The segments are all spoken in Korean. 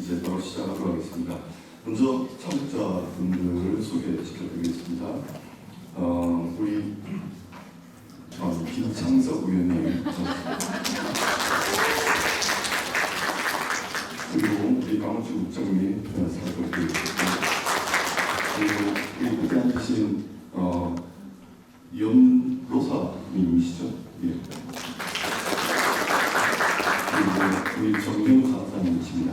이제 바로 시작하도록 하겠습니다. 먼저 참석자분들을 소개시켜드리겠습니다. 우리 김창석 의원님, 그리고 우리 강원주 국장님 살펴드리겠습니다. 그리고 우리 국회 앉으신 연로사님이시죠? 예. 그리고 우리 정명우 사사님이십니다.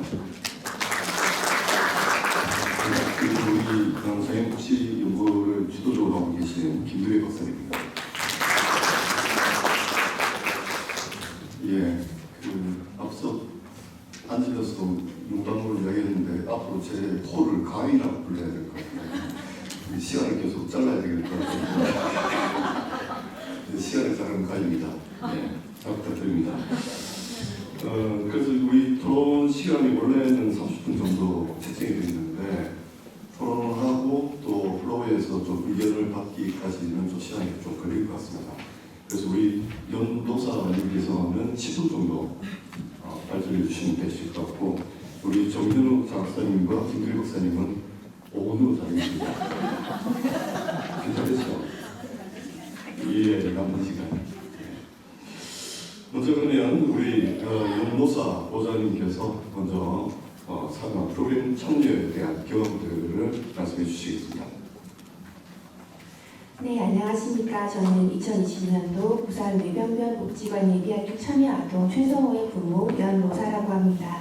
그리고 우리 사회복지 연구를 주도적으로 하고 계신 김두혜 박사님입니다. 예, 앞서 앉으셔서 농담으로 이야기했는데 앞으로 제 코를 가위라고 불러야 될 것 같아요. 시간을 계속 잘라야 될 것 같아요. 시간을 자르는 가위입니다. 예, 잘 부탁드립니다. 그래서 우리 토론 시간이 원래는 30분 정도 채택이 되어 있는데 토론을 하고 또 플로어에서 좀 의견을 받기까지는 좀 시간이 좀 걸릴 것 같습니다. 그래서 우리 연도사님께서는 10분 정도 발표해 주시면 되실 것 같고 우리 정현우 장학사님과 김두혜 박사님은 5분으로 자르겠습니다. 괜찮으시죠? 예, 남는 시간. 먼저 그러면 우리 연노사 보좌님께서 먼저 프로그램 참여에 대한 경험들을 말씀해 주시겠습니다. 네, 안녕하십니까. 저는 2020년도 부산 뇌병변 복지관 예비학교 참여 아동 최성호의 부모 연노사라고 합니다.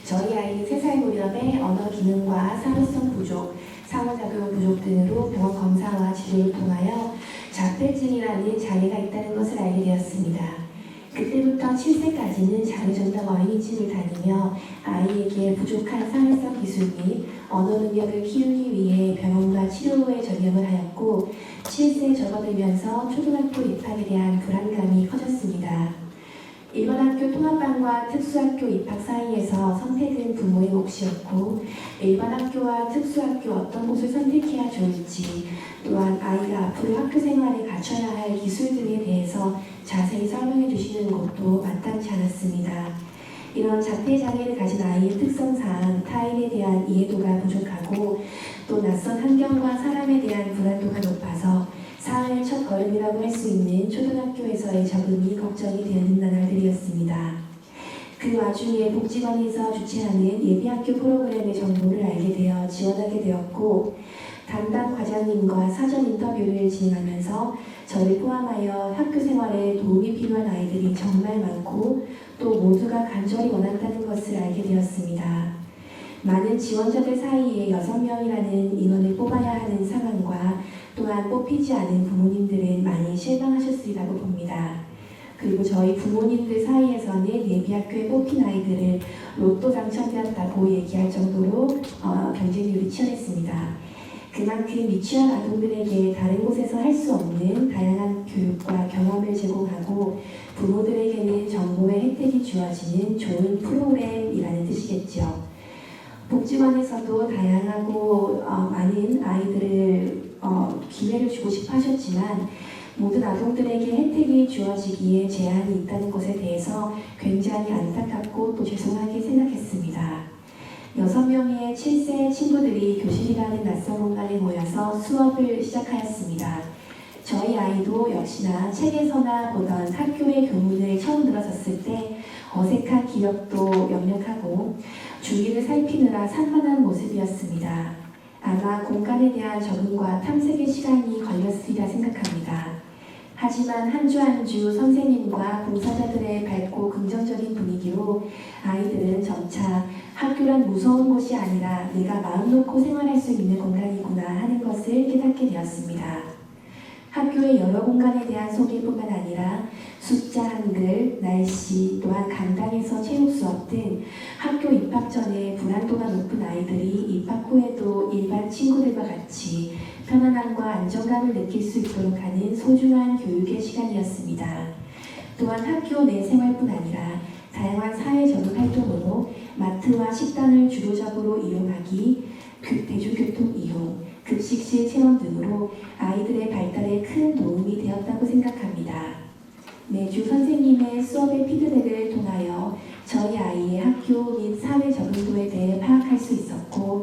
저희 아이는 3살 무렵에 언어 기능과 사회성 부족, 상호작용 부족 등으로 병원 검사와 치료를 통하여 자폐증이라는 장애가 있다는 것을 알게 되었습니다. 그때부터 7세까지는 장애전담 어린이집을 다니며 아이에게 부족한 사회성 기술 및 언어 능력을 키우기 위해 병원과 치료에 전념을 하였고 7세에 접어들면서 초등학교 입학에 대한 불안감이 커졌습니다. 일반학교 통합반과 특수학교 입학 사이에서 선택은 부모의 몫이었고 일반학교와 특수학교 어떤 곳을 선택해야 좋을지 또한 아이가 앞으로 학교 생활에 갖춰야 할 기술들에 대해서 자세히 설명해 주시는 것도 마땅치 않았습니다. 이런 자폐장애를 가진 아이의 특성상 타인에 대한 이해도가 부족하고 또 낯선 환경과 사람에 대한 불안도가 높아서 사회의 첫 걸음이라고 할 수 있는 초등학교에서의 적응이 걱정이 되는 나날들이었습니다. 그 와중에 복지관에서 주최하는 예비학교 프로그램의 정보를 알게 되어 지원하게 되었고 담당 과장님과 사전 인터뷰를 진행하면서 저를 포함하여 학교 생활에 도움이 필요한 아이들이 정말 많고 또 모두가 간절히 원한다는 것을 알게 되었습니다. 많은 지원자들 사이에 6명이라는 인원을 뽑아야 하는 상황과 또한 뽑히지 않은 부모님들은 많이 실망하셨으리라고 봅니다. 그리고 저희 부모님들 사이에서는 예비학교에 뽑힌 아이들을 로또 당첨되었다고 얘기할 정도로 경쟁률이 치열했습니다. 그만큼 미취학 아동들에게 다른 곳에서 할 수 없는 다양한 교육과 경험을 제공하고 부모들에게는 정보의 혜택이 주어지는 좋은 프로그램이라는 뜻이겠죠. 복지관에서도 다양하고 많은 아이들을 기회를 주고 싶어 하셨지만 모든 아동들에게 혜택이 주어지기에 제한이 있다는 것에 대해서 굉장히 안타깝고 또 죄송하게 생각했습니다. 6명의 7세 친구들이 교실이라는 낯선 공간에 모여서 수업을 시작하였습니다. 저희 아이도 역시나 책에서나 보던 학교의 교문을 처음 들어섰을 때 어색한 기억도 역력하고 주위를 살피느라 산만한 모습이었습니다. 아마 공간에 대한 적응과 탐색의 시간이 걸렸으리라 생각합니다. 하지만 한 주 한 주 선생님과 봉사자들의 밝고 긍정적인 분위기로 아이들은 점차 학교란 무서운 곳이 아니라 내가 마음 놓고 생활할 수 있는 공간이구나 하는 것을 깨닫게 되었습니다. 학교의 여러 공간에 대한 소개뿐만 아니라 숫자, 한글, 날씨, 또한 강당에서 체육 수업 등 학교 입학 전에 불안도가 높은 아이들이 입학 후에도 일반 친구들과 같이 편안함과 안정감을 느낄 수 있도록 하는 소중한 교육의 시간이었습니다. 또한 학교 내 생활뿐 아니라 다양한 사회 적응 활동으로 마트와 식당을 주도적으로 이용하기, 대중교통 이용, 급식실 체험 등으로 아이들의 발달에 큰 도움이 되었다고 생각합니다. 매주 선생님의 수업의 피드백을 통하여 저희 아이의 학교 및 사회 적응도에 대해 파악할 수 있었고,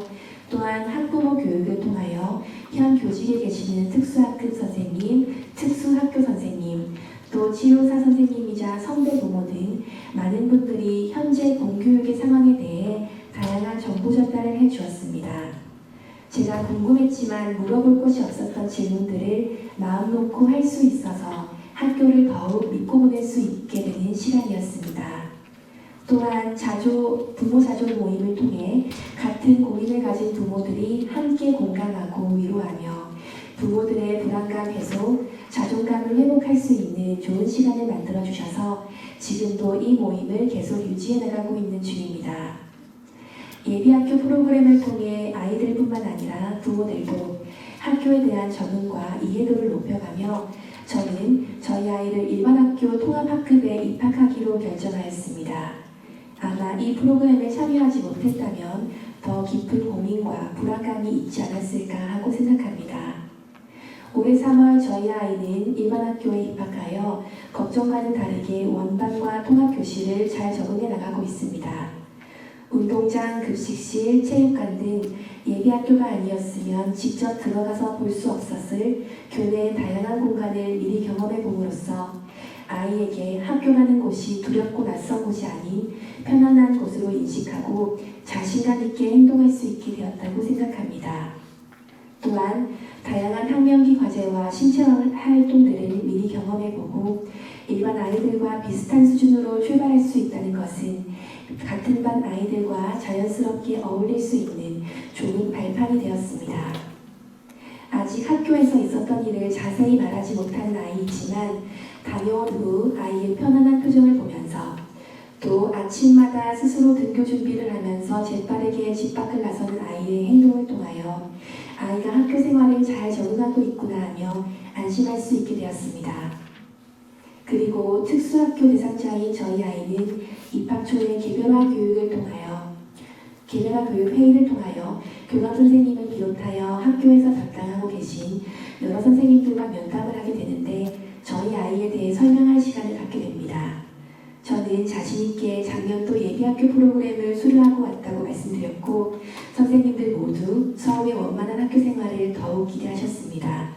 또한 학부모 교육을 통하여 현 교직에 계시는 특수학급 선생님, 특수학교 선생님, 또 치료사 선생님이자 선배 부모 등 많은 분들이 현재 공교육의 상황에 대해 다양한 정보 전달을 해주었습니다. 제가 궁금했지만 물어볼 곳이 없었던 질문들을 마음 놓고 할 수 있어서 학교를 더욱 믿고 보낼 수 있게 되는 시간이었습니다. 또한 부모 자조 모임을 통해 같은 고민을 가진 부모들이 함께 공감하고 위로하며 부모들의 불안감 해소, 자존감을 회복할 수 있는 좋은 시간을 만들어 주셔서 지금도 이 모임을 계속 유지해 나가고 있는 중입니다. 예비학교 프로그램을 통해 아이들뿐만 아니라 부모들도 학교에 대한 적응과 이해도를 높여가며 저는 저희 아이를 일반학교 통합학급에 입학하기로 결정하였습니다. 아마 이 프로그램에 참여하지 못했다면 더 깊은 고민과 불안감이 있지 않았을까 하고 생각합니다. 올해 3월 저희 아이는 일반학교에 입학하여 걱정과는 다르게 원반과 통합교실을 잘 적응해 나가고 있습니다. 운동장, 급식실, 체육관 등 예비학교가 아니었으면 직접 들어가서 볼 수 없었을 교내의 다양한 공간을 미리 경험해 봄으로써 아이에게 학교라는 곳이 두렵고 낯선 곳이 아닌 편안한 곳으로 인식하고 자신감 있게 행동할 수 있게 되었다고 생각합니다. 또한 다양한 학령기 과제와 신체 활동들을 미리 경험해보고 일반 아이들과 비슷한 수준으로 출발할 수 있다는 것은 같은 반 아이들과 자연스럽게 어울릴 수 있는 좋은 발판이 되었습니다. 아직 학교에서 있었던 일을 자세히 말하지 못하는 아이이지만 다녀온 후 아이의 편안한 표정을 보면서 또 아침마다 스스로 등교 준비를 하면서 재빠르게 집 밖을 나서는 아이의 행동을 통하여 아이가 학교 생활에 잘 적응하고 있구나 하며 안심할 수 있게 되었습니다. 그리고 특수학교 대상자인 저희 아이는 입학 초에 개별화 교육 회의를 통하여 교감 선생님을 비롯하여 학교에서 담당하고 계신 여러 선생님들과 면담을 하게 되는데 저희 아이에 대해 설명할 시간을 갖게 됩니다. 저는 자신있게 작년도 예비학교 프로그램을 수료하고 왔다고 말씀드렸고 선생님들 모두 처음에 원만한 학교 생활을 더욱 기대하셨습니다.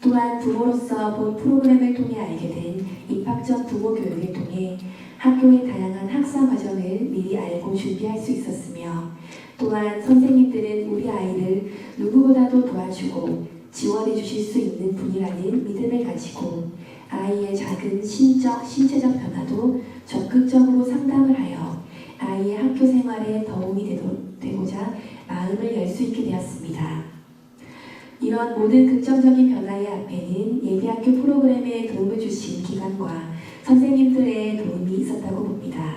또한 부모로서 본 프로그램을 통해 알게 된 입학 전 부모 교육을 통해 학교의 다양한 학사 과정을 미리 알고 준비할 수 있었으며 또한 선생님들은 우리 아이를 누구보다도 도와주고 지원해 주실 수 있는 분이라는 믿음을 가지고 아이의 작은 신체적 변화도 적극적으로 상담을 하여 아이의 학교 생활에 도움이 되고자 마음을 열 수 있게 되었습니다. 이런 모든 긍정적인 변화의 앞에는 예비학교 프로그램에 도움을 주신 기관과 선생님들의 도움이 있었다고 봅니다.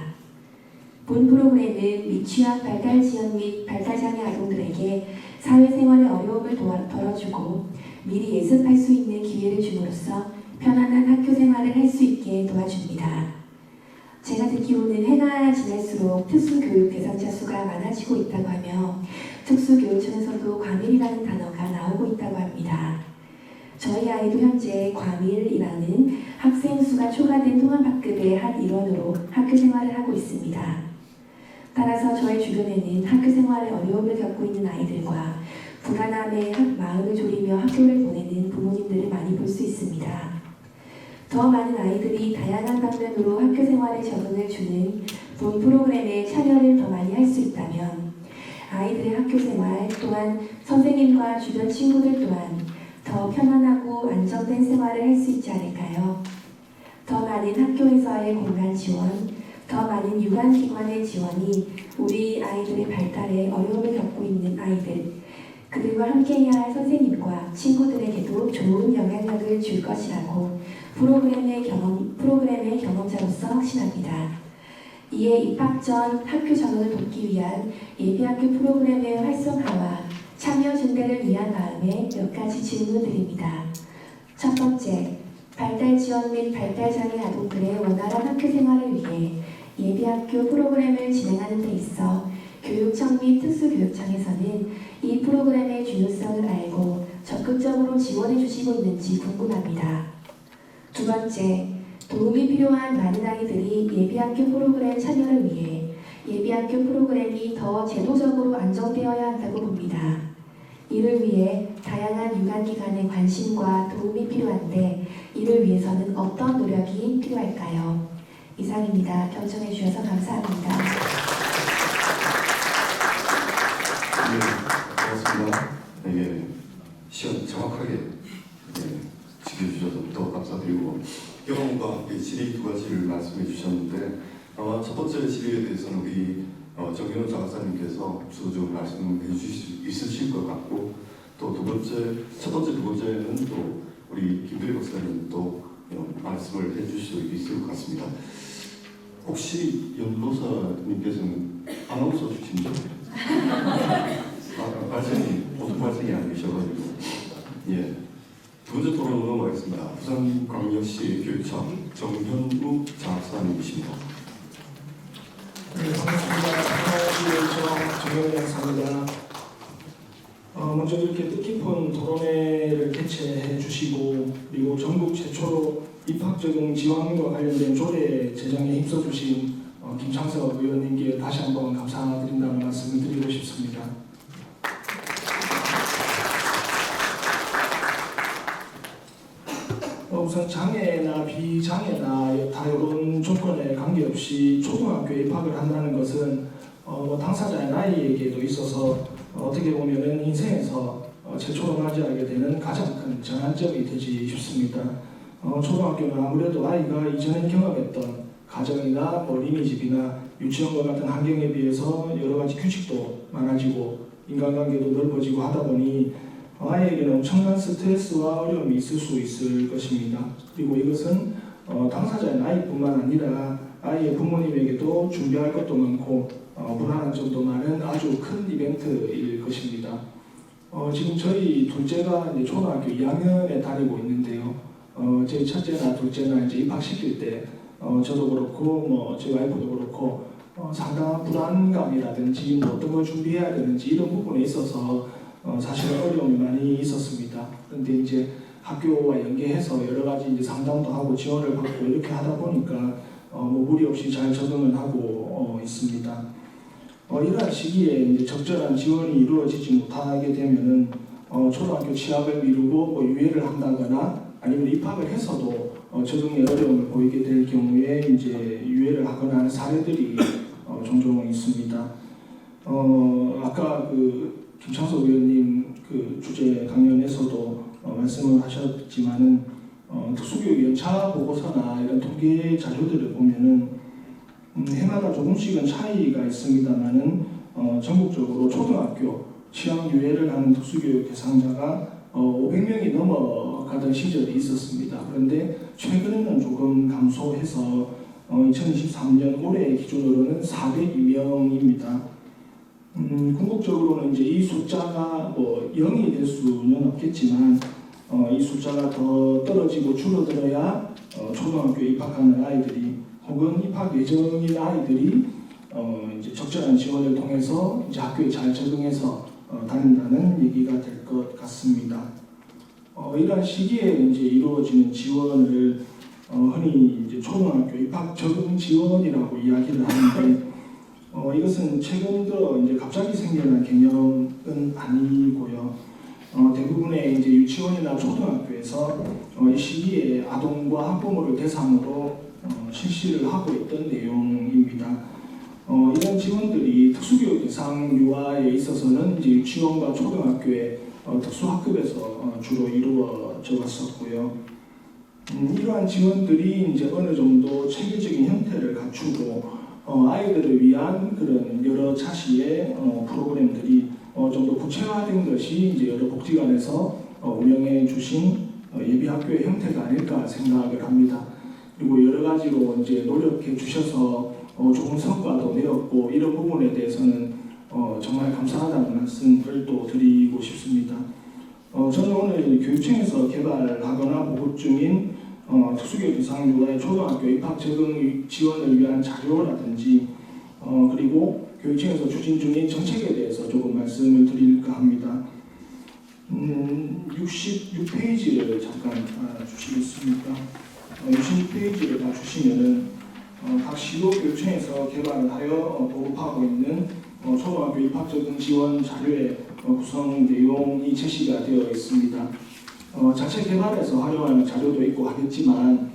본 프로그램은 미취학 발달 지연 및 발달장애 아동들에게 사회생활의 어려움을 덜어주고 미리 예습할 수 있는 기회를 줌으로써 편안한 학교 생활을 할 수 있게 도와줍니다. 제가 듣기로는 해가 지날수록 특수교육 대상자 수가 많아지고 있다고 하며 특수교육청에서도 과밀이라는 단어가 나오고 있다고 합니다. 저희 아이도 현재 과밀이라는 학생 수가 초과된 통합학급의 한 일원으로 학교 생활을 하고 있습니다. 따라서 저희 주변에는 학교 생활에 어려움을 겪고 있는 아이들과 불안함에 마음을 졸이며 학교를 보내는 부모님들을 많이 볼 수 있습니다. 더 많은 아이들이 다양한 방면으로 학교 생활에 적응을 주는 본 프로그램에 참여를 더 많이 할 수 있다면 아이들의 학교 생활 또한 선생님과 주변 친구들 또한 더 편안하고 안정된 생활을 할 수 있지 않을까요? 더 많은 학교에서의 공간 지원, 더 많은 유관기관의 지원이 우리 아이들의 발달에 어려움을 겪고 있는 아이들, 그들과 함께해야 할 선생님과 친구들에게도 좋은 영향력을 줄 것이라고 프로그램의 경험자로서 확신합니다. 이에 입학 전 학교 적응을 돕기 위한 예비학교 프로그램의 활성화와 참여 증대를 위한 마음에 몇 가지 질문을 드립니다. 첫 번째, 발달 지원 및 발달장애 아동들의 원활한 학교 생활을 위해 예비학교 프로그램을 진행하는 데 있어 교육청 및 특수교육청에서는 이 프로그램의 중요성을 알고 적극적으로 지원해 주시고 있는지 궁금합니다. 두 번째, 도움이 필요한 많은 아이들이 예비학교 프로그램 참여를 위해 예비학교 프로그램이 더 제도적으로 안정되어야 한다고 봅니다. 이를 위해 다양한 유관기관의 관심과 도움이 필요한데 이를 위해서는 어떤 노력이 필요할까요? 이상입니다. 경청해 주셔서 감사합니다. 네, 고맙습니다. 네, 시간 정확하게 지켜주셔서 더 감사드리고 경험과 함께 질의 두 가지를 말씀해 주셨는데 아마 첫 번째 질의에 대해서는 우리 정현우 장학사님께서 주도적으로 말씀해 주실 수 있으실 것 같고 또 첫 번째, 두 번째는 또 우리 김두리 박사님 또 말씀을 해주실 수 있을 것 같습니다. 혹시 연로사님께서는 아나운서 출신이죠? 발성이 보통 발성이 아니셔가지고 예. 두 번째 토론으로 넘어가겠습니다. 부산광역시 교육청 정현우 장학사님이십니다. 네, 반갑습니다. 부산교육청 정현우 장사입니다. 먼저 이렇게 뜻깊은 토론회를 개최해 주시고 그리고 전국 최초로 입학적응 지원과 관련된 조례 제정에 힘써 주신 김창석 의원님께 다시 한번 감사드린다는 말씀을 드리고 싶습니다. 우선 장애나 비장애나 다 이런 조건에 관계없이 초등학교에 입학을 한다는 것은 당사자의 나이에게도 있어서 어떻게 보면은 인생에서 최초로 맞이하게 되는 가장 큰 전환점이 되지 싶습니다. 초등학교는 아무래도 아이가 이전에 경험했던 가정이나 어린이집이나 유치원과 같은 환경에 비해서 여러 가지 규칙도 많아지고 인간관계도 넓어지고 하다 보니 아이에게는 엄청난 스트레스와 어려움이 있을 수 있을 것입니다. 그리고 이것은 당사자의 나이뿐만 아니라 아이의 부모님에게도 준비할 것도 많고 불안한 점도 많은 아주 큰 이벤트일 것입니다. 지금 저희 둘째가 이제 초등학교 2학년에 다니고 있는데요. 제 첫째나 둘째나 이제 입학시킬 때 저도 그렇고 제 와이프도 그렇고 상당한 불안감이라든지 어떤 걸 준비해야 되는지 이런 부분에 있어서 사실 어려움이 많이 있었습니다. 그런데 이제 학교와 연계해서 여러 가지 이제 상담도 하고 지원을 받고 이렇게 하다 보니까 무리 없이 잘 적응을 하고 있습니다. 이러한 시기에 이제 적절한 지원이 이루어지지 못하게 되면은 초등학교 취학을 미루고 유예를 한다거나 아니면 입학을 해서도 적응에 어려움을 보이게 될 경우에 이제 유예를 하거나 하는 사례들이 종종 있습니다. 아까 김창석 의원님 주제 강연에서도 말씀을 하셨지만은 특수교육 연차 보고서나 이런 통계 자료들을 보면은 해마다 조금씩은 차이가 있습니다만은 전국적으로 초등학교 취학 유예를 하는 특수교육 대상자가 500명이 넘어가던 시절이 있었습니다. 그런데 최근에는 조금 감소해서 2023년 올해 기준으로는 402명입니다. 궁극적으로는 이제 이 숫자가 0이 될 수는 없겠지만 이 숫자가 더 떨어지고 줄어들어야 초등학교에 입학하는 아이들이 혹은 입학 예정인 아이들이 이제 적절한 지원을 통해서 이제 학교에 잘 적응해서 다닌다는 얘기가 될 것 같습니다. 이러한 시기에 이제 이루어지는 지원을 흔히 이제 초등학교 입학 적응 지원이라고 이야기를 하는데 이것은 최근 들어 이제 갑자기 생겨난 개념은 아니고요. 대부분의 이제 유치원이나 초등학교에서 이 시기에 아동과 학부모를 대상으로 실시를 하고 있던 내용입니다. 이런 지원들이 특수교육 대상 유아에 있어서는 이제 유치원과 초등학교의 특수학급에서 주로 이루어져 왔었고요. 이러한 지원들이 이제 어느 정도 체계적인 형태를 갖추고 아이들을 위한 그런 여러 차시의 프로그램들이 좀 더 구체화된 것이 이제 여러 복지관에서 운영해 주신 예비학교의 형태가 아닐까 생각을 합니다. 그리고 여러 가지로 이제 노력해 주셔서 좋은 성과도 내었고 이런 부분에 대해서는 정말 감사하다는 말씀을 또 드리고 싶습니다. 저는 오늘 교육청에서 개발하거나 보급 중인 특수교육 대상 유아의 초등학교 입학 적응 지원을 위한 자료라든지 그리고 교육청에서 추진 중인 정책에 대해서 조금 말씀을 드릴까 합니다. 66페이지를 잠깐 주시겠습니까? 66페이지를 봐주시면은 각 시도 교육청에서 개발을 하여 보급하고 있는 초등학교 입학 적응 지원 자료의 구성 내용이 제시가 되어 있습니다. 자체 개발해서 활용하는 자료도 있고 하겠지만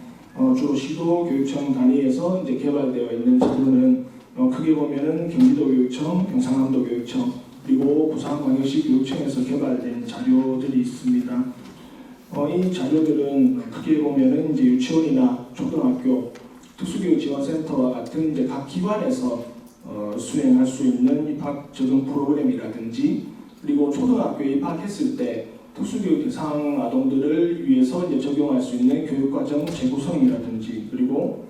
주로 시도 교육청 단위에서 이제 개발되어 있는 자료는 크게 보면은 경기도교육청, 경상남도교육청 그리고 부산광역시 교육청에서 개발된 자료들이 있습니다. 이 자료들은 크게 보면은 이제 유치원이나 초등학교, 특수교육지원센터와 같은 이제 각 기관에서 수행할 수 있는 입학 적응 프로그램이라든지 그리고 초등학교에 입학했을 때 특수교육 대상 아동들을 위해서 이제 적용할 수 있는 교육과정 재구성이라든지 그리고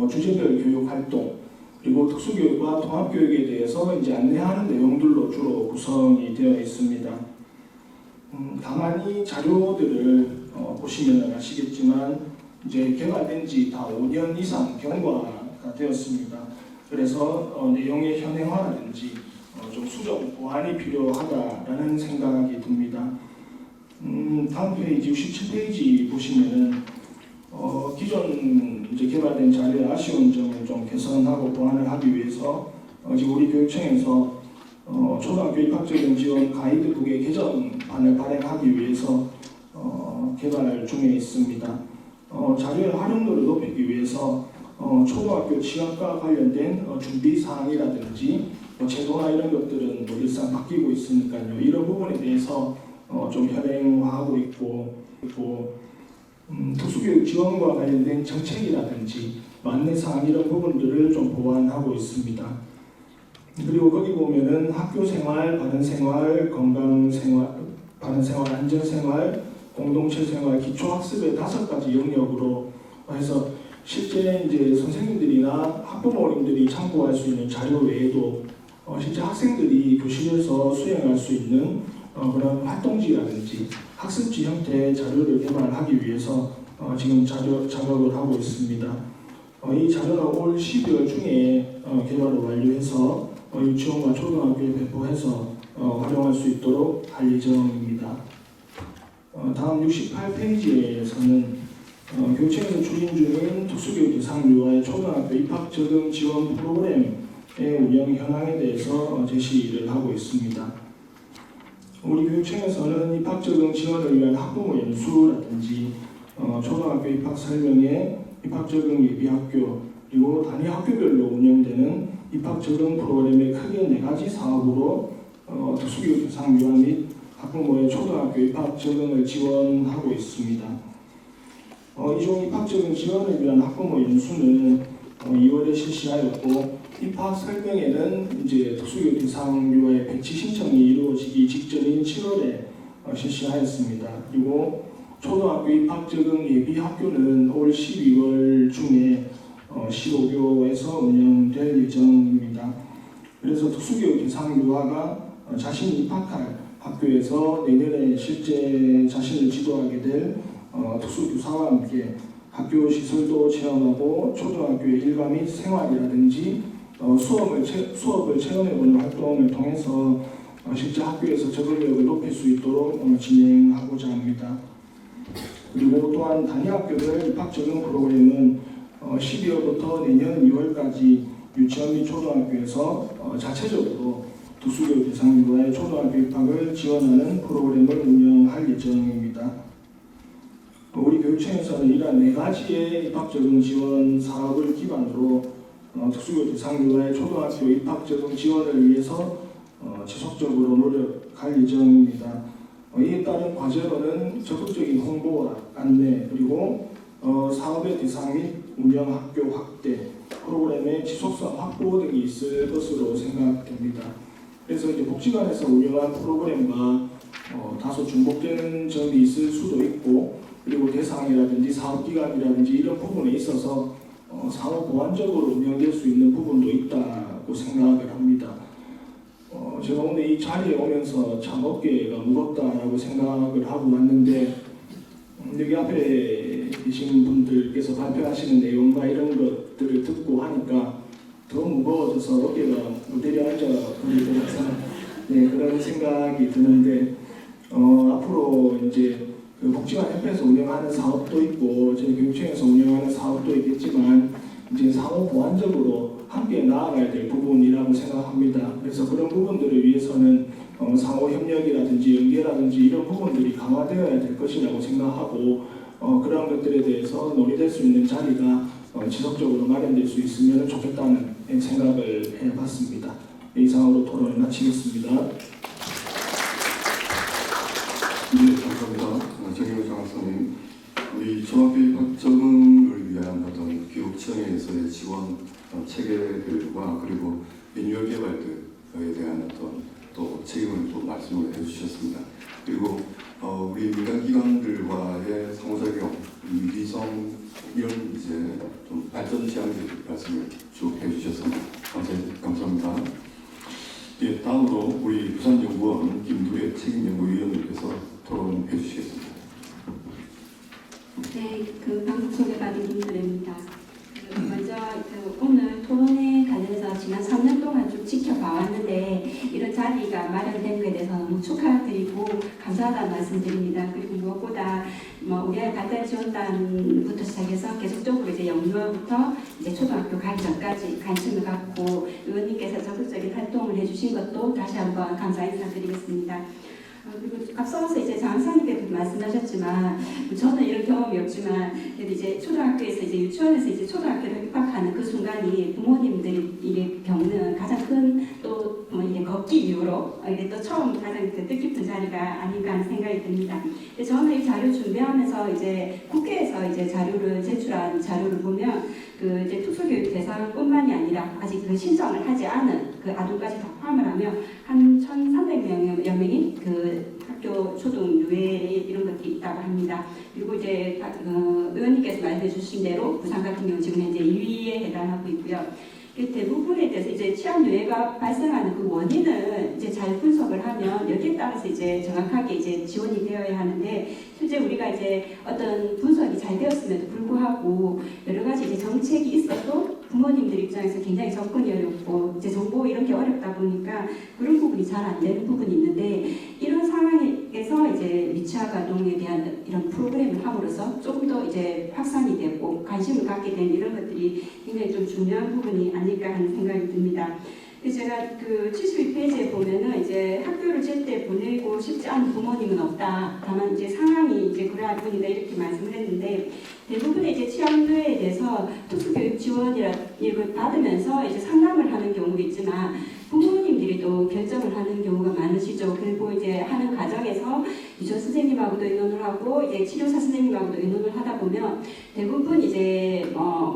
주제별 교육 활동 그리고 특수교육과 통합교육에 대해서 이제 안내하는 내용들로 주로 구성이 되어 있습니다. 다만 이 자료들을 보시면 아시겠지만 이제 개발된 지 다 5년 이상 경과가 되었습니다. 그래서 내용의 현행화라든지 좀 수정 보완이 필요하다라는 생각이 듭니다. 다음 페이지 67페이지 보시면은 기존 이제 개발된 자료의 아쉬운 점을 좀 개선하고 보완을 하기 위해서 지금 우리 교육청에서 초등학교 입학적용 지원 가이드북의 개정판을 발행하기 위해서 개발 중에 있습니다. 자료의 활용도를 높이기 위해서 초등학교 취업과 관련된 준비 사항이라든지 제도나 이런 것들은 일상 바뀌고 있으니까요. 이런 부분에 대해서 좀 현행화하고 있고 특수교육 지원과 관련된 정책이라든지 안내사항 이런 부분들을 좀 보완하고 있습니다. 그리고 거기 보면은 학교생활, 바른생활, 건강생활, 바른생활, 안전생활, 공동체생활, 기초학습의 5가지 영역으로 해서 실제 이제 선생님들이나 학부모님들이 참고할 수 있는 자료 외에도 실제 학생들이 교실에서 수행할 수 있는 그런 활동지라든지 학습지 형태의 자료를 개발하기 위해서 지금 작업을 하고 있습니다. 이 자료는 올 12월 중에 개발을 완료해서 유치원과 초등학교에 배포해서 활용할 수 있도록 할 예정입니다. 다음 68페이지에서는 교육청에서 추진 중인 특수교육 대상 유아의 초등학교 입학 적응 지원 프로그램의 운영 현황에 대해서 제시를 하고 있습니다. 우리 교육청에서는 입학 적응 지원을 위한 학부모 연수라든지 초등학교 입학 설명회, 입학 적응 예비 학교 그리고 단위 학교별로 운영되는 입학 적응 프로그램의 크게 4가지 사업으로 특수교육 대상 유아 및 학부모의 초등학교 입학 적응을 지원하고 있습니다. 이중 입학 적응 지원을 위한 학부모 연수는 2월에 실시하였고 입학 설명회는 이제 특수교육 대상 유아의 배치 신청이 이루어지기 직전인 7월에 실시하였습니다. 그리고 초등학교 입학 적응 예비 학교는 올 12월 중에 15교에서 운영될 예정입니다. 그래서 특수교육 대상 유아가 자신이 입학할 학교에서 내년에 실제 자신을 지도하게 될 특수교사와 함께 학교 시설도 체험하고 초등학교의 일과 및 생활이라든지 수업을 체험해보는 활동을 통해서 실제 학교에서 적응력을 높일 수 있도록 진행하고자 합니다. 그리고 또한 단위학교별 입학 적응 프로그램은 12월부터 내년 2월까지 유치원 및 초등학교에서 자체적으로 특수교육 대상 유아의 초등학교 입학을 지원하는 프로그램을 운영할 예정입니다. 우리 교육청에서는 이러한 4가지의 입학 적응 지원 사업을 기반으로 특수교육 대상 유아의 초등학교 입학 적응 지원을 위해서 지속적으로 노력할 예정입니다. 이에 따른 과제로는 적극적인 홍보와 안내 그리고 사업의 대상 및 운영 학교 확대, 프로그램의 지속성 확보 등이 있을 것으로 생각됩니다. 그래서 이제 복지관에서 운영한 프로그램과 다소 중복되는 점이 있을 수도 있고 그리고 대상이라든지 사업기간이라든지 이런 부분에 있어서 사업 보완적으로 운영될 수 있는 부분도 있다고 생각을 합니다. 제가 오늘 이 자리에 오면서 참 어깨가 무겁다라고 생각을 하고 왔는데 여기 앞에 계신 분들께서 발표하시는 내용과 이런 것들을 듣고 하니까 더 무거워져서 어깨가 무대에 앉아 버릴 것 같은 그런 생각이 드는데 앞으로 이제 그 복지관협회에서 운영하는 사업도 있고 저희 교육청에서 운영하는 사업도 있겠지만 이제 상호 보완적으로 함께 나아가야 될 부분이라고 생각합니다. 그래서 그런 부분들을 위해서는 상호 협력이라든지 연계라든지 이런 부분들이 강화되어야 될 것이라고 생각하고 그런 것들에 대해서 논의될 수 있는 자리가 지속적으로 마련될 수 있으면 좋겠다는 생각을 해봤습니다. 이상으로 토론을 마치겠습니다. 네, 감사합니다. 정의호 장학사님, 우리 종합교육 확정을 위한 어떤 교육청에서의 지원 체계들과 그리고 매뉴얼 개발들에 대한 어떤 또 책임을 또 말씀을 해주셨습니다. 그리고 우리 민간기관들과의 상호작용, 위기성 이런 이제 좀 발전 지향들 말씀을 쭉 해주셔서 감사합니다. 예, 다음으로 우리 부산연구원 김두래 책임연구위원님께서 토론해 주시겠습니다. 네, 방금 소개받은 김두래입니다. 먼저 오늘 토론에 관련해서 지난 3년 동안 쭉 지켜봐왔는데 이런 자리가 마련된 것에 대해서 너무 축하드리고 감사하다는 말씀드립니다. 그리고 무엇보다 우리 아이 발달 지원단부터 시작해서 계속적으로 이제 영유아부터 이제 초등학교 가기 전까지 관심을 갖고 의원님께서 적극적인 활동을 해주신 것도 다시 한번 감사 인사드리겠습니다. 그리고 앞서서 이제 장학사님께서 말씀하셨지만 저는 이런 경험이 없지만 그래도 이제 초등학교에서 이제 유치원에서 이제 초등학교를 입학하는 그 순간이 부모님들이 이게 겪는 가장 큰 또 이게 걷기 이후로 이게 또 처음 가장 뜻깊은 자리가 아닌가 하는 생각이 듭니다. 저는 이 자료 준비하면서 이제 국회에서 이제 자료를 제출한 자료를 보면 그 이제 특수교육 대상뿐만이 아니라 아직 그 신청을 하지 않은 그 아동까지 다 포함을 하면 한 1,300여 명이 그 학교 초등 유예 이런 것들이 있다고 합니다. 그리고 이제 의원님께서 말씀해 주신 대로 부산 같은 경우 지금 현재 2위에 해당하고 있고요. 대부분에 대해서 이제 치안 유해가 발생하는 그 원인을 이제 잘 분석을 하면 여기에 따라서 이제 정확하게 이제 지원이 되어야 하는데 실제 우리가 이제 어떤 분석이 잘 되었음에도 불구하고 여러 가지 이제 정책이 있어도 부모님들 입장에서 굉장히 접근이 어렵고 이제 정보 이런 게 어렵다 보니까 그런 부분이 잘 안 되는 부분이 있는데 이런 상황에서 이제 미취학 아동에 대한 이런 프로그램을 함으로써 조금 더 이제 확산이 되고 관심을 갖게 된 이런 것들이 굉장히 좀 중요한 부분이 아닐까 하는 생각이 듭니다. 제가 그 72페이지에 보면은 이제 학교를 제때 보내고 싶지 않은 부모님은 없다. 다만 이제 상황이 이제 그러할 뿐이다 이렇게 말씀을 했는데 대부분의 이제 치안교회에 대해서 특수교육 지원이라 이걸 받으면서 이제 상담을 하는 경우도 있지만 부모님들이 또 결정을 하는 경우가 많으시죠. 그리고 이제 하는 과정에서 유치원 선생님하고도 의논을 하고 이제 치료사 선생님하고도 의논을 하다 보면 대부분 이제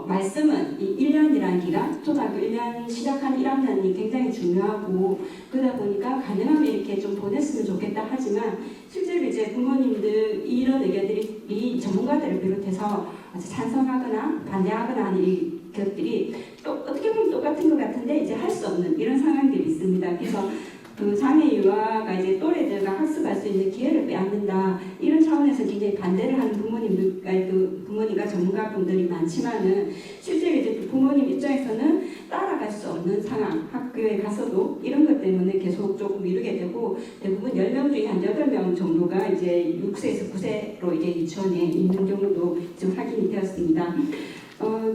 말씀은 이 1년이라는 기간, 초등학교 1년 시작한 1학년이 굉장히 중요하고 그러다 보니까 가능하면 이렇게 좀 보냈으면 좋겠다 하지만 실제로 이제 부모님들 이런 의견들이 이 전문가들을 비롯해서 찬성하거나 반대하거나 하는 이 것들이 또 어떻게 보면 똑같은 것 같은데 이제 할 수 없는 이런 상황들이 있습니다. 그래서 그 장애 유아가 이제 또래들과 학습할 수 있는 기회를 빼앗는다 이런 차원에서 굉장히 반대를 하는 부모님과 전문가분들이 많지만은 실제로 이제 부모님 입장에서는 따라갈 수 없는 상황 학교에 가서도 이런 것 때문에 계속 조금 미루게 되고 대부분 10명 중에 한 8명 정도가 이제 6세에서 9세로 이제 유치원에 있는 경우도 지금 확인이 되었습니다.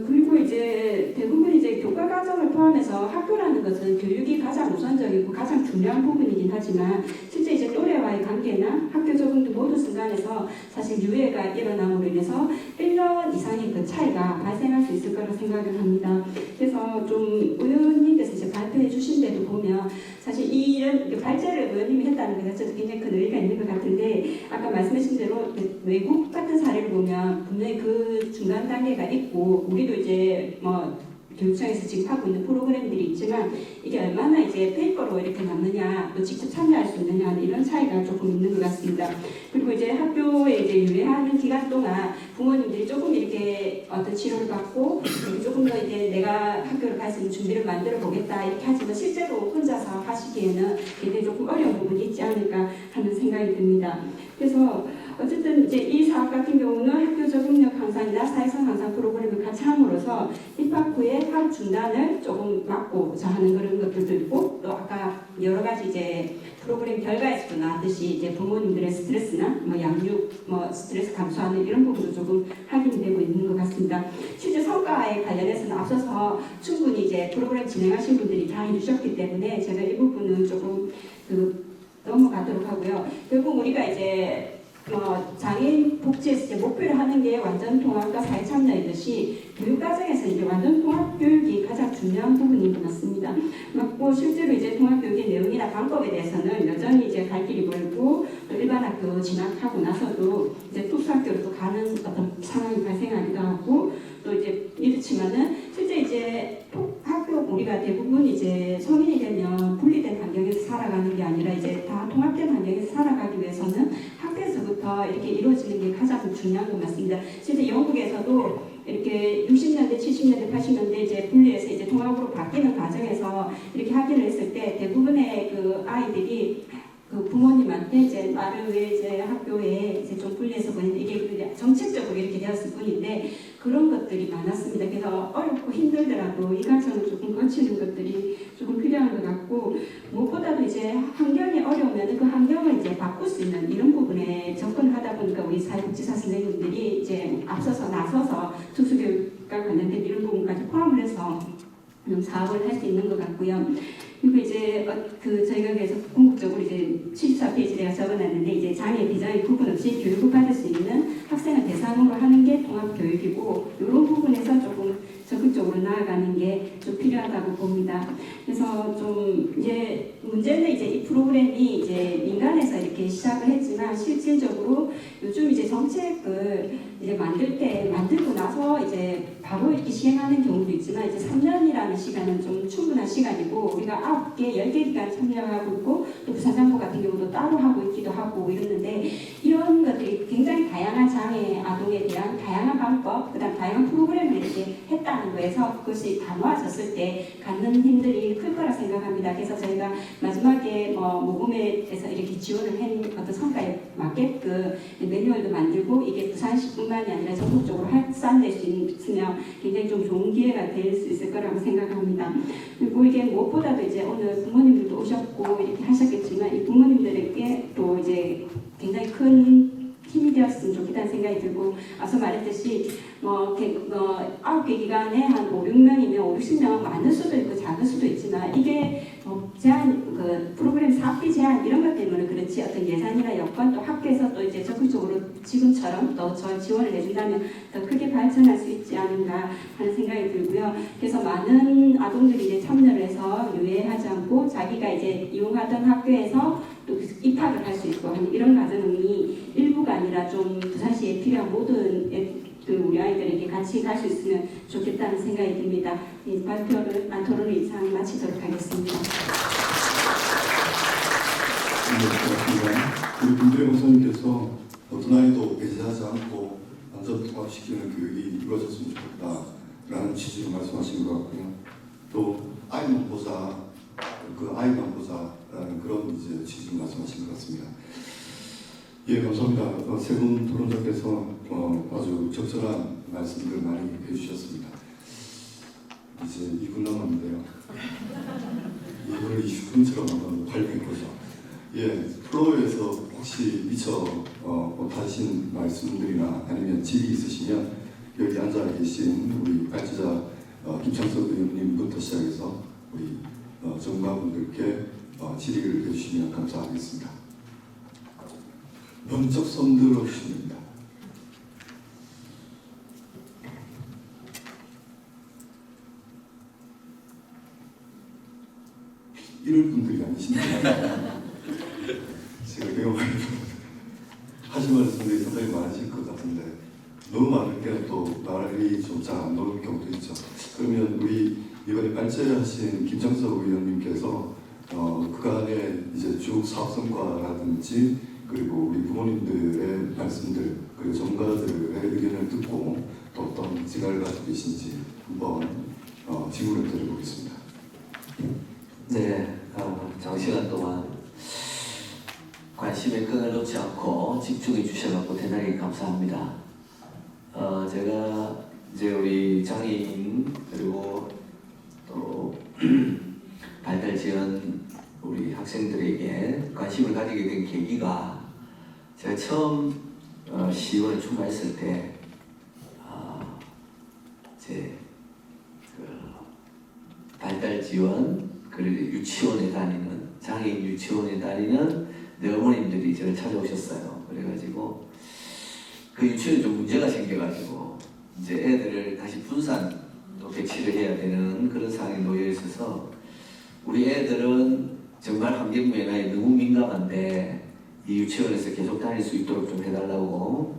그리고 이제 대부분 이제 교과 과정을 포함해서 학교라는 것은 교육이 가장 우선적이고 가장 중요한 부분이긴 하지만 실제 이제 또래와의 관계나 학교 적응도 모든 순간에서 사실 유해가 일어남으로 인해서 1년 이상의 그 차이가 발생할 수 있을 거라 생각을 합니다. 그래서 좀 의원님께서 이제 발표해 주신 데도 보면 사실 이런 발제를 의원님이 했다는 게 자체도 굉장히 큰 의의가 있는 것 같은데 아까 말씀하신 대로 외국 같은 사례를 보면 분명히 그 중간 단계가 있고 우리도 이제 교육청에서 지금 하고 있는 프로그램들이 있지만 이게 얼마나 이제 페이퍼로 이렇게 남느냐 또 직접 참여할 수 있느냐 이런 차이가 조금 있는 것 같습니다. 그리고 이제 학교에 이제 유예하는 기간 동안 부모님들이 조금 이렇게 어떤 치료를 받고 조금 더 이제 내가 학교를 갈 수 있는 준비를 만들어 보겠다 이렇게 하지만 실제로 혼자서 하시기에는 굉장히 조금 어려운 부분이 있지 않을까 하는 생각이 듭니다. 그래서 어쨌든 이제 이 사업 같은 경우는 학교 적응력 향상이나 사회성 향상 프로그램을 같이 함으로써 입학 후에 하루 중단을 조금 막고자 하는 그런 것들도 있고 또 아까 여러 가지 이제 프로그램 결과에서도 나왔듯이 이제 부모님들의 스트레스나 뭐 양육, 뭐 스트레스 감소하는 이런 부분도 조금 확인이 되고 있는 것 같습니다. 실제 성과에 관련해서는 앞서서 충분히 이제 프로그램 진행하신 분들이 다 해주셨기 때문에 제가 이 부분은 조금 넘어가도록 하고요. 결국 우리가 이제 장애인 복지에서 이제 목표를 하는 게 완전 통합과 사회 참여이듯이 교육 과정에서 이제 완전 통합 교육이 가장 중요한 부분인 것 같습니다. 맞고 실제로 이제 통합 교육의 내용이나 방법에 대해서는 여전히 이제 갈 길이 멀고 또 일반 학교 진학하고 나서도 이제 특수학교로 또 가는 어떤 상황이 발생하기도 하고 또 이제 이렇지만은 실제 이제 학교 우리가 대부분 이제 성인이 되면 분리된 환경에서 살아가는 게 아니라 이제 다 통합된 환경에서 살아가기 위해서는 학교에서부터 이렇게 이루어지는 게 가장 중요한 것 같습니다. 실제 영국에서도 이렇게 60년대, 70년대, 80년대 이제 분리해서 이제 통합으로 바뀌는 과정에서 이렇게 학교를 했을 때 대부분의 그 아이들이 그 부모님한테 이제 말을 왜 이제 학교에 이제 좀 분리해서 보내는데 이게 정책적으로 이렇게 되었을 뿐인데 그런 것들이 많았습니다. 그래서 어렵고 힘들더라도 이 과정을 조금 거치는 것들이 조금 필요한 것 같고 무엇보다도 이제 환경이 어려우면 그 환경을 이제 바꿀 수 있는 이런 부분에 접근을 하다 보니까 우리 사회복지사 선생님들이 이제 앞서서 나서서 특수교육과 관련된 이런 부분까지 포함을 해서 사업을 할 수 있는 것 같고요. 그리고 이제 저희가 그래서 궁극적으로 이제 74페이지에 제가 적어놨는데 이제 장애 비장애 구분 없이 교육을 받을 수 있는 학생을 대상으로 하는 게 통합 교육이고 이런 부분에서 조금 적극적으로 나아가는 게 좀 필요하다고 봅니다. 그래서 좀 이제 문제는 이제 이 프로그램이 이제 민간에서 이렇게 시작을 했지만 실질적으로 요즘 이제 정책을 이제 만들고 나서 이제 바로 이렇게 시행하는 경우도 있지만 이제 3년이라는 시간은 좀 충분한 시간이고 우리가 9개, 10개 기간 참여하고 있고 또 부산장부 같은 경우도 따로 하고 있기도 하고 이러는데 이런 것들이 굉장히 다양한 장애 아동에 대한 다양한 방법, 그다음 다양한 프로그램을 이렇게 했다는 거에서 그것이 다 모아졌을 때 갖는 힘들이 클 거라 생각합니다. 그래서 저희가 마지막에 모금회에서 이렇게 지원을 한 어떤 성과에 맞게끔 매뉴얼도 만들고 이게 부산시뿐만이 아니라 전국적으로 확산될 수 있으면 굉장히 좀 좋은 기회가 될 수 있을 거라고 생각합니다. 그리고 이게 무엇보다도 이제 오늘 부모님들도 오셨고 이렇게 하셨겠지만 이 부모님들에게 또 이제 굉장히 큰 힘이 되었으면 좋겠다는 생각이 들고 앞서 말했듯이 9개 기간에 한 5, 6명이면 5, 60명은 많을 수도 있고 작을 수도 있지만 이게 제한 프로그램 사업비 제한 이런 것 때문에 그렇지 어떤 예산이나 여건 또 학교에서 또 이제 적극적으로 지금처럼 또 저 지원을 해준다면 더 크게 발전할 수 있지 않은가 하는 생각이 들고요. 그래서 많은 아동들이 이제 참여를 해서 유예하지 않고 자기가 이제 이용하던 학교에서 또 입학을 할 수 있고 하는 이런 과정이 일부가 아니라 좀 부산시에 필요한 모든 우리 아이들에게 같이 갈 수 있으면 좋겠다는 생각이 듭니다. 이 발표를 토론을 이상 마치도록 하겠습니다. 네, 고맙습니다. 우리 김대래 목사님께서 어떤 아이도 배제하지 않고 완전 통합시키는 교육이 이루어졌으면 좋겠다라는 취지로 말씀하신 것 같고요. 또 아이만 보자, 그 아이만 보자라는 그런 이제 취지로 말씀하신 것 같습니다. 예, 감사합니다. 세 분 토론자께서 아주 적절한 말씀들 많이 해주셨습니다. 이제 2분 남았는데요. 2분을 20분처럼 한번 활용해보죠. 예, 플로어에서 혹시 미처 못하신 말씀들이나 아니면 질의 있으시면 여기 앉아 계신 우리 발제자 김창석 의원님부터 시작해서 우리 전문가분들께 질의를 해주시면 감사하겠습니다. 번쩍 손들어 주시면 됩니다. 이럴 분들이 아니신데 제가 경험을 하실 말씀들이 상당히 많으실 것 같은데 너무 많을 때는 또 말이 좀 잘 안 나오는 경우도 있죠. 그러면 우리 이번에 발제하신 김창석 의원님께서 그간의 이제 쭉 사업성과라든지 그리고 우리 부모님들의 말씀들 그리고 전문가들의 의견을 듣고 또 어떤 생각을 가지고 계신지 한번 질문을 드려보겠습니다. 네, 장시간 동안 관심의 끈을 놓지 않고 집중해 주셔서 대단히 감사합니다. 제가 이제 우리 장애인 그리고 또 발달 지원 우리 학생들에게 관심을 가지게 된 계기가 제가 처음 10월에 출마했을 때 제 발달 지원 그리고 유치원에 다니는 장애인 유치원에 다니는 내 어머님들이 저를 찾아오셨어요. 그래가지고 그 유치원에 좀 문제가 생겨가지고 이제 애들을 다시 분산도 배치를 해야 되는 그런 상황에 놓여 있어서 우리 애들은 정말 환경 변화에 너무 민감한데 이 유치원에서 계속 다닐 수 있도록 좀 해달라고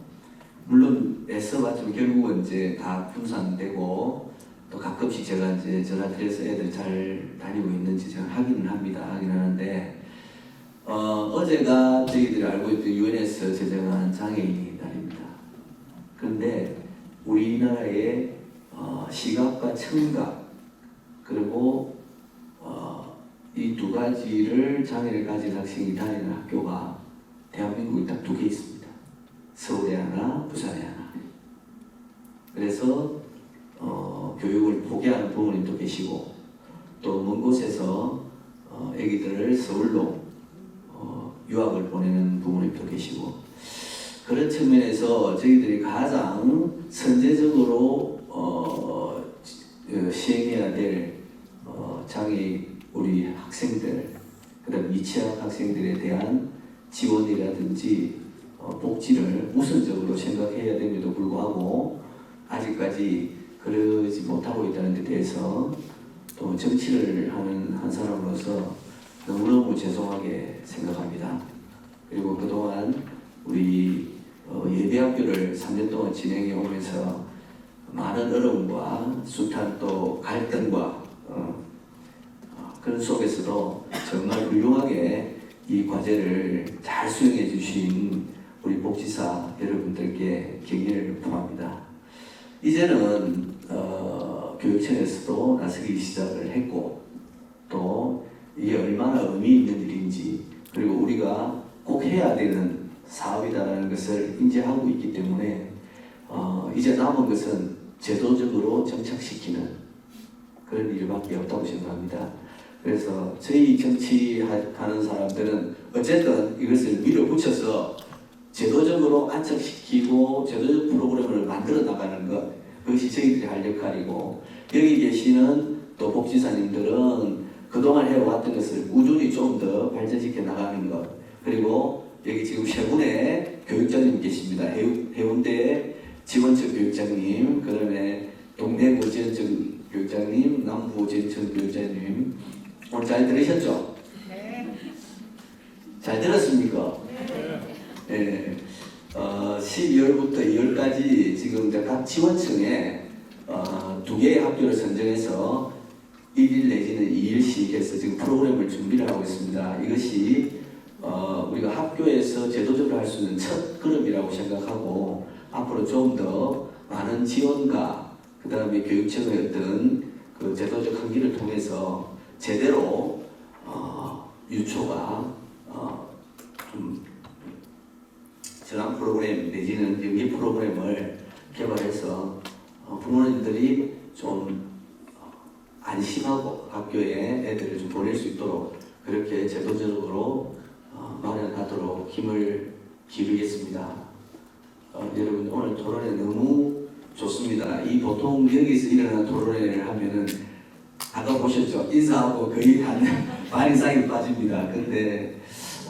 물론 애써봤지만 결국은 이제 다 분산되고 또 가끔씩 제가 이제 전화드려서 애들 잘 다니고 있는지 제가 확인을 합니다. 하긴 하는데 어제가 저희들이 알고 있던 유엔에서 제정한 장애인의 날입니다. 그런데 우리나라의 시각과 청각 그리고 이 두 가지를 장애를 가진 학생이 다니는 학교가 대한민국에 딱 2개 있습니다. 서울에 하나, 부산에 하나. 그래서 교육을 포기하는 부모님도 계시고 또 먼 곳에서 아기들을 서울로 유학을 보내는 부모님도 계시고 그런 측면에서 저희들이 가장 선제적으로 시행해야 될 장애 우리 학생들 그다음 미취학 학생들에 대한 지원이라든지 복지를 우선적으로 생각해야 됨에도 불구하고 아직까지 그러지 못하고 있다는 데 대해서 또 정치를 하는 한 사람으로서 너무너무 죄송하게 생각합니다. 그리고 그동안 우리 예비학교를 3년 동안 진행해 오면서 많은 어려움과 숱한 또 갈등과 그런 속에서도 정말 훌륭하게 이 과제를 잘 수행해 주신 우리 복지사 여러분들께 경의를 표합니다. 이제는 교육청에서도 나서기 시작을 했고 또 이게 얼마나 의미 있는 일인지 그리고 우리가 꼭 해야 되는 사업이다라는 것을 인지하고 있기 때문에 이제 남은 것은 제도적으로 정착시키는 그런 일밖에 없다고 생각합니다. 그래서 저희 정치하는 사람들은 어쨌든 이것을 밀어붙여서 제도적으로 안착시키고 제도적 프로그램을 만들어 나가는 것 그것이 저희들이 할 역할이고 여기 계시는 또 복지사님들은 그동안 해왔던 것을 꾸준히 좀 더 발전시켜 나가는 것 그리고 여기 지금 세 분의 교육장님 계십니다. 해운대 지원청 교육장님 그 다음에 동대구 지원청 교육장님 남부 지원청 교육장님 오늘 잘 들으셨죠? 네. 잘 들었습니까? 네. 12월부터 2월까지 지금 각 지원청에 2개의 학교를 선정해서 1일 내지는 2일씩 해서 지금 프로그램을 준비를 하고 있습니다. 이것이 우리가 학교에서 제도적으로 할 수 있는 첫 걸음이라고 생각하고 앞으로 좀 더 많은 지원과 그 다음에 교육청의 어떤 그 제도적 한기를 통해서 제대로 유초가 좀 전환 프로그램 내지는 연계 프로그램을 개발해서 부모님들이 좀 안심하고 학교에 애들을 좀 보낼 수 있도록 그렇게 제도적으로 마련하도록 힘을 기울이겠습니다. 여러분 오늘 토론회 너무 좋습니다. 이 보통 여기서 일어나는 토론회를 하면은 아까 보셨죠? 인사하고 거의 한 반 이상이 빠집니다. 근데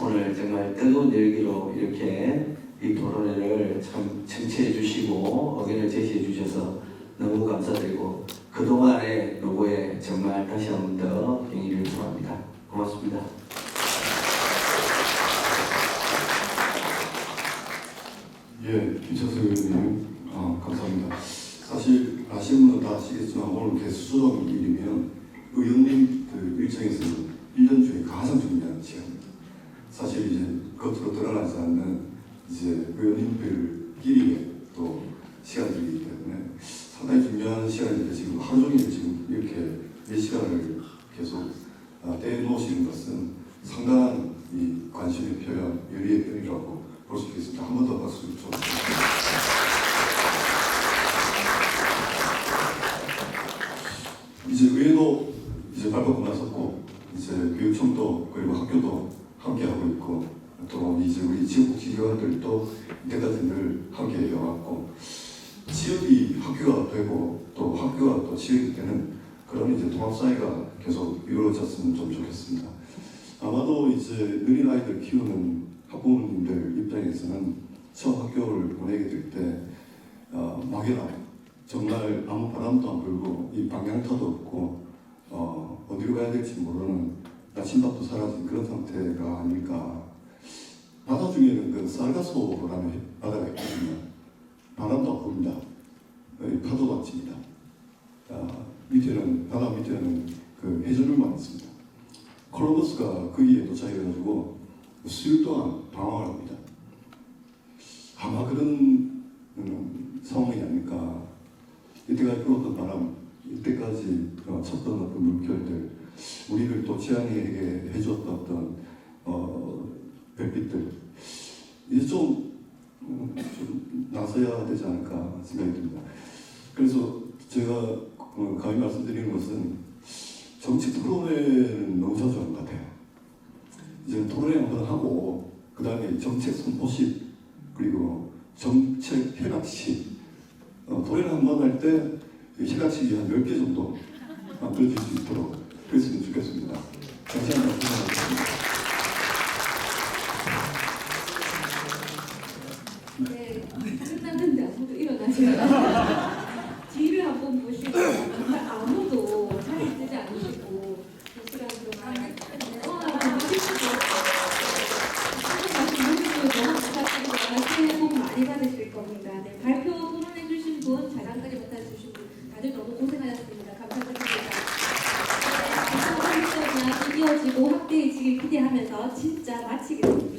오늘 정말 뜨거운 열기로 이렇게 이 토론회를 참 청취해 주시고 의견을 제시해 주셔서 너무 감사드리고 그동안의 노고에 정말 다시 한 번 더 경의를 표합니다. 고맙습니다. 예, 김철수 의원님 감사합니다. 사실 아시는 분은 다 아시겠지만 오늘 개수조정일이면 의원님들 일정에서는 1년 중에 가장 중요한 시간입니다. 사실 이제 겉으로 드러나지 않는 이제 의원님들끼리의 또 시간들이기 때문에 상당히 중요한 시간인데 지금 하루 종일 지금 이렇게 몇 시간을 계속 떼놓으시는 것은 상당한 이 관심의 표현, 열의의 표현이라고 볼 수 있겠습니다. 한 번 더 박수 주십시오. 이제 의회도 이제 발표가 나섰고 이제 교육청도 그리고 이제 우리 지역복지기관들도 이때까지 늘 함께 해왔고 지역이 학교가 되고 또 학교가 또 지역이 되는 그런 이제 통합사회가 계속 이루어졌으면 좀 좋겠습니다. 아마도 이제 느린 아이들 키우는 학부모님들 입장에서는 처음 학교를 보내게 될 때 막연한 정말 아무 바람도 안 불고 이 방향타도 없고 어디로 가야 될지 모르는 나침반도 사라진 그런 상태가 아닐까. 바다 중에는 그 살가소라는 바다가 있거든요. 바람도 안 붑니다. 파도도 안 칩니다. 밑에는 바다 밑에는 그 해저물만 있습니다. 콜럼버스가 거기에 도착해가지고 수일 동안 방황을 합니다. 아마 그런 상황이 아닐까. 이때까지 불었던 바람, 이때까지 쳤던 어떤 물결들, 우리를 또 지향하게 해줬던 어떤 별빛들, 이제 좀 나서야 되지 않을까 생각이 듭니다. 그래서 제가 감히 말씀드리는 것은 정치 토론회는 너무 자주 한 것 같아요. 이제 토론회 한번 하고 그 다음에 정책 선포식 그리고 정책 협약식 토론회 한번 할 때 협약식이 한 10개 정도 만들어질 수 있도록 그랬으면 좋겠습니다. 다시 한번 고생하셨습니다. 네, 끝났는데 아무도 일어나지 않아요. 뒤를 한번 보시고 정말 아무도 자리 뜨지 않으시고 2시간 동안 새해 복 많이 받으실 겁니다. 네, 발표 토론해 주신 분, 자랑까지 맡아주신 분 다들 너무 고생하셨습니다. 감사드립니다. 네, 이어지고 확대해지길 기대하면서 진짜 마치겠습니다.